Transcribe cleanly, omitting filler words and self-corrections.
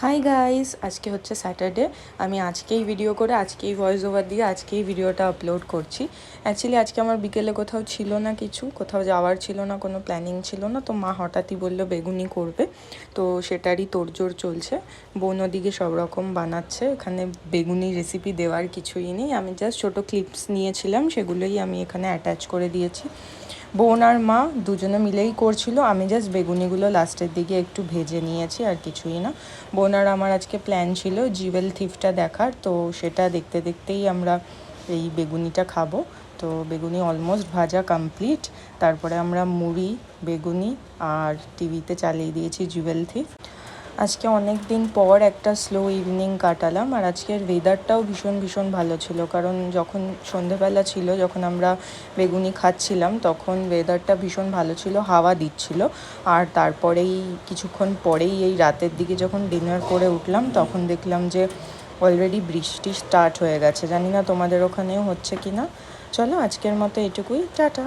Hi guys, আজকে হচ্ছে Saturday. আমি আজকেই ভিডিও করে আজকেই ভয়েস ওভার দিয়ে আজকেই ভিডিওটা আপলোড করছি। অ্যাকচুয়ালি আজকে আমার বিকেলে কোথাও ছিল না, কোথাও যাওয়ার ছিল না, কোনো প্ল্যানিং ছিল না। তো মা হঠাৎই বললো বেগুনি করবে, তো সেটারই তোড়জোড় চলছে। বোন ওদিকে সব রকম বানাচ্ছে। এখানে বেগুনি রেসিপি দেওয়ার কিছুই নেই, আমি জাস্ট ছোটো ক্লিপস নিয়েছিলাম, সেগুলোই আমি এখানে অ্যাটাচ করে দিয়েছি। বোন আর মা দুজনে মিলেই করছিল, আমি জাস্ট বেগুনিগুলো লাস্টের দিকে একটু ভেজে নিয়েছি, আর কিছুই না। বোন আর আমার আজকে প্ল্যান ছিল জুয়েল থিফটা দেখার, তো সেটা দেখতে দেখতেই আমরা এই বেগুনিটা খাবো। তো বেগুনি অলমোস্ট ভাজা কমপ্লিট। তারপরে আমরা মুড়ি, বেগুনি আর টিভিতে চালিয়ে দিয়েছি জুয়েল থিফ। আজকে অনেক দিন পর একটা স্লো ইভিনিং কাটালাম, আর আজকের ওয়েদারটাও ভীষণ ভীষণ ভালো ছিল। কারণ যখন সন্ধেবেলা ছিল, যখন আমরা বেগুনি খাচ্ছিলাম, তখন ওয়েদারটা ভীষণ ভালো ছিল, হাওয়া দিচ্ছিল। আর তারপরেই কিছুক্ষণ পরেই এই রাতের দিকে যখন ডিনার করে উঠলাম, তখন দেখলাম যে অলরেডি বৃষ্টি স্টার্ট হয়ে গেছে। জানি না তোমাদের ওখানেও হচ্ছে কি না। চলো আজকের মতো এটুকুই, টাটা।